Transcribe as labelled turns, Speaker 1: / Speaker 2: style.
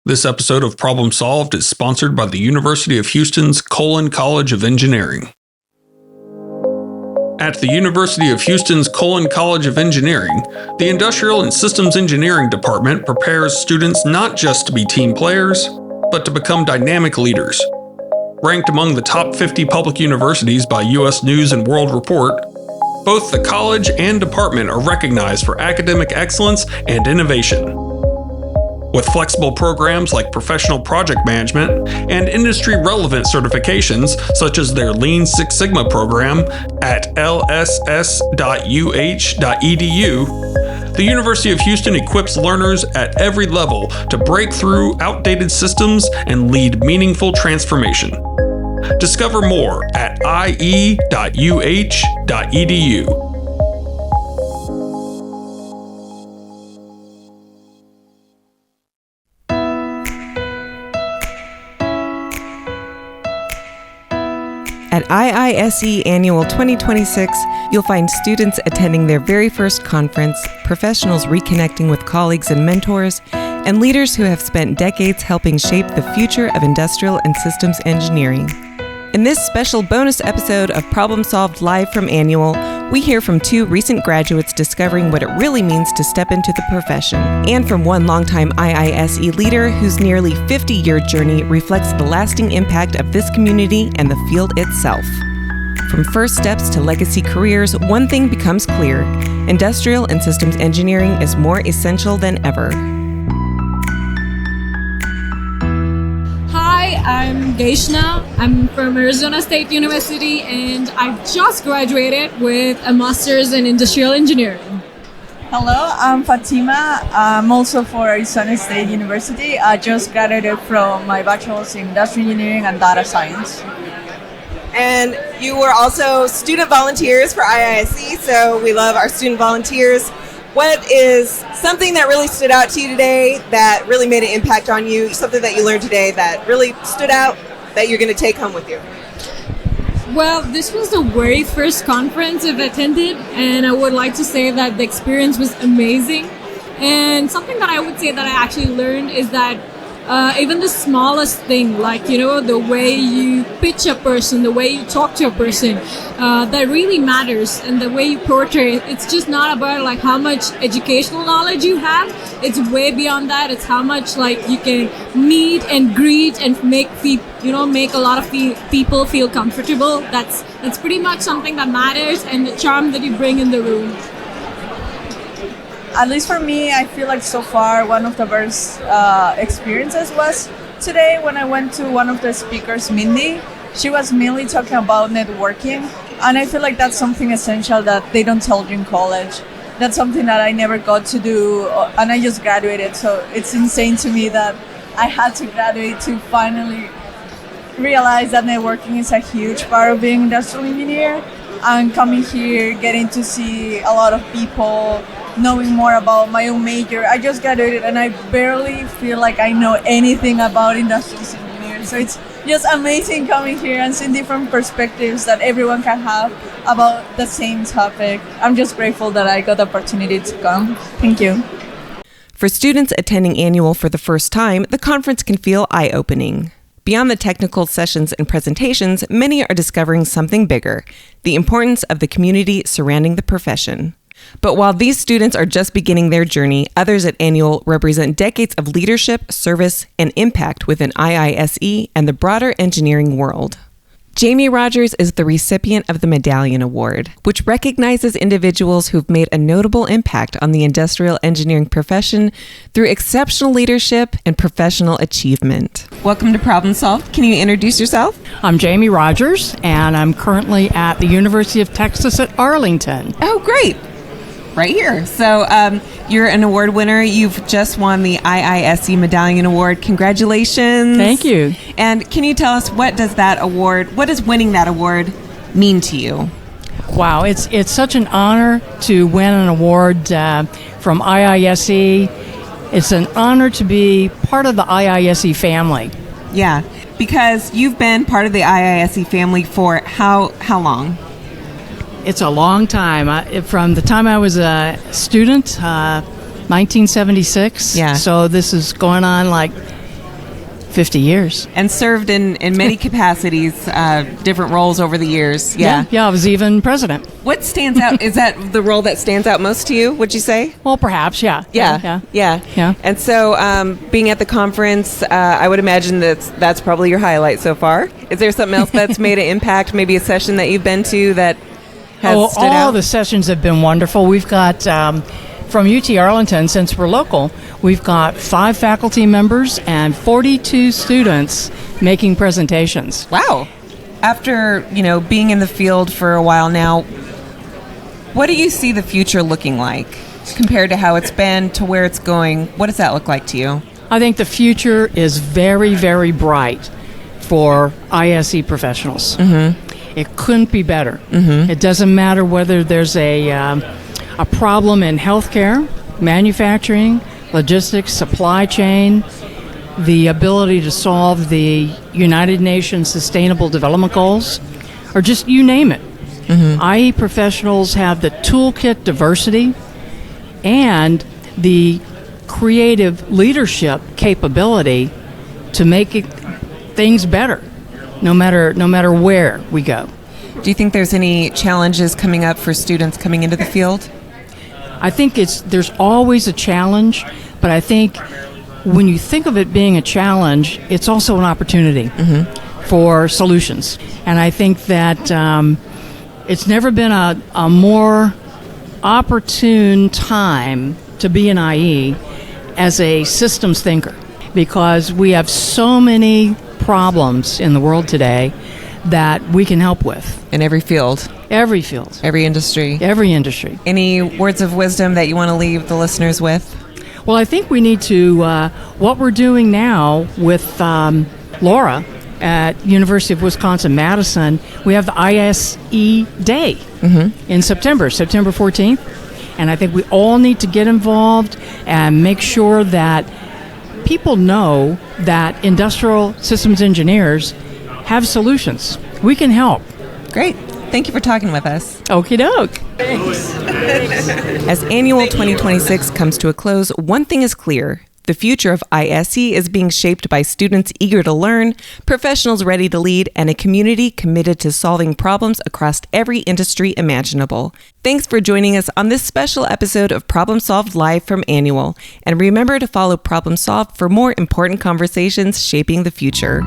Speaker 1: This episode of Problem Solved is sponsored by the University of Houston's Colon College of Engineering. At the University of Houston's Colon College of Engineering, the Industrial and Systems Engineering Department prepares students not just to be team players, but to become dynamic leaders. Ranked among the top 50 public universities by U.S. News and World Report, both the college and department are recognized for academic excellence and innovation. With flexible programs like professional project management and industry-relevant certifications such as their Lean Six Sigma program at lss.uh.edu, the University of Houston equips learners at every level to break through outdated systems and lead meaningful transformation. Discover more at ie.uh.edu.
Speaker 2: At IISE Annual 2026, you'll find students attending their very first conference, professionals reconnecting with colleagues and mentors, and leaders who have spent decades helping shape the future of industrial and systems engineering. In this special bonus episode of Problem Solved Live from Annual, we hear from two recent graduates discovering what it really means to step into the profession, and from one longtime IISE leader whose nearly 50-year journey reflects the lasting impact of this community and the field itself. From first steps to legacy careers, one thing becomes clear: industrial and systems engineering is more essential than ever.
Speaker 3: I'm Geishna. I'm from Arizona State University, and I've just graduated with a master's in industrial engineering.
Speaker 4: Hello, I'm Fatima. I'm also for Arizona State University. I just graduated from my bachelor's in industrial engineering and data science.
Speaker 5: And you were also student volunteers for IISE, so we love our student volunteers. What is something that really stood out to you today that really made an impact on you, something that you learned today that really stood out that you're going to take home with you?
Speaker 3: Well, this was the very first conference I've attended, and I would like to say that the experience was amazing. And something that I would say that I actually learned is that even the smallest thing, like, the way you pitch a person, the way you talk to a person, that really matters. And the way you portray it, it's just not about like how much educational knowledge you have. It's way beyond that. It's how much like you can meet and greet and make a lot of people feel comfortable. That's pretty much something that matters, and the charm that you bring in the room.
Speaker 4: At least for me, I feel like so far one of the best experiences was today when I went to one of the speakers, Mindy. She was mainly talking about networking, and I feel like that's something essential that they don't tell you in college. That's something that I never got to do, and I just graduated, so it's insane to me that I had to graduate to finally realize that networking is a huge part of being an industrial engineer. And coming here, getting to see a lot of people, knowing more about my own major. I just graduated and I barely feel like I know anything about industrial engineering. So it's just amazing coming here and seeing different perspectives that everyone can have about the same topic. I'm just grateful that I got the opportunity to come. Thank you.
Speaker 2: For students attending Annual for the first time, the conference can feel eye-opening. Beyond the technical sessions and presentations, many are discovering something bigger: the importance of the community surrounding the profession. But while these students are just beginning their journey, others at Annual represent decades of leadership, service, and impact within IISE and the broader engineering world. Jamie Rogers is the recipient of the Medallion Award, which recognizes individuals who've made a notable impact on the industrial engineering profession through exceptional leadership and professional achievement. Welcome to Problem Solved. Can you introduce yourself?
Speaker 6: I'm Jamie Rogers, and I'm currently at the University of Texas at Arlington.
Speaker 2: Oh, great. Right here. So you're an award winner. You've just won the IISE Medallion Award. Congratulations.
Speaker 6: Thank you. And
Speaker 2: can you tell us, what does winning that award mean to you?
Speaker 6: Wow, it's such an honor to win an award from IISE. It's an honor to be part of the IISE family.
Speaker 2: Yeah, because you've been part of the IISE family for how long?
Speaker 6: It's a long time. From the time I was a student, 1976.
Speaker 2: Yeah.
Speaker 6: So this is going on like 50 years.
Speaker 2: And served in many capacities, different roles over the years.
Speaker 6: Yeah, I was even president.
Speaker 2: What stands out? Is that the role that stands out most to you, would you say?
Speaker 6: Well, perhaps, yeah.
Speaker 2: Yeah. And so being at the conference, I would imagine that's probably your highlight so far. Is there something else that's made an impact, maybe a session that you've been to that has stood out?
Speaker 6: All the sessions have been wonderful. We've got, from UT Arlington, since we're local, we've got 5 faculty members and 42 students making presentations.
Speaker 2: Wow. After, being in the field for a while now, what do you see the future looking like compared to how it's been to where it's going? What does that look like to you?
Speaker 6: I think the future is very, very bright for IISE professionals. Mm-hmm. It couldn't be better. Mm-hmm. It doesn't matter whether there's a problem in healthcare, manufacturing, logistics, supply chain, the ability to solve the United Nations Sustainable Development Goals, or just you name it. Mm-hmm. IE professionals have the toolkit diversity and the creative leadership capability to make things better, no matter where we go.
Speaker 2: Do you think there's any challenges coming up for students coming into the field?
Speaker 6: I think there's always a challenge, but I think when you think of it being a challenge, it's also an opportunity for solutions. And I think that it's never been a more opportune time to be an IE as a systems thinker, because we have so many problems in the world today that we can help with.
Speaker 2: In every field.
Speaker 6: Every field.
Speaker 2: Every industry.
Speaker 6: Every industry.
Speaker 2: Any words of wisdom that you want to leave the listeners with?
Speaker 6: Well, I think we need to, what we're doing now with Laura at University of Wisconsin-Madison, we have the IISE Day in September 14th. And I think we all need to get involved and make sure that people know that industrial systems engineers have solutions. We can help.
Speaker 2: Great. Thank you for talking with us.
Speaker 6: Okie doke.
Speaker 2: Thanks. As Annual 2026 comes to a close, one thing is clear. The future of IISE is being shaped by students eager to learn, professionals ready to lead, and a community committed to solving problems across every industry imaginable. Thanks for joining us on this special episode of Problem Solved Live from Annual. And remember to follow Problem Solved for more important conversations shaping the future.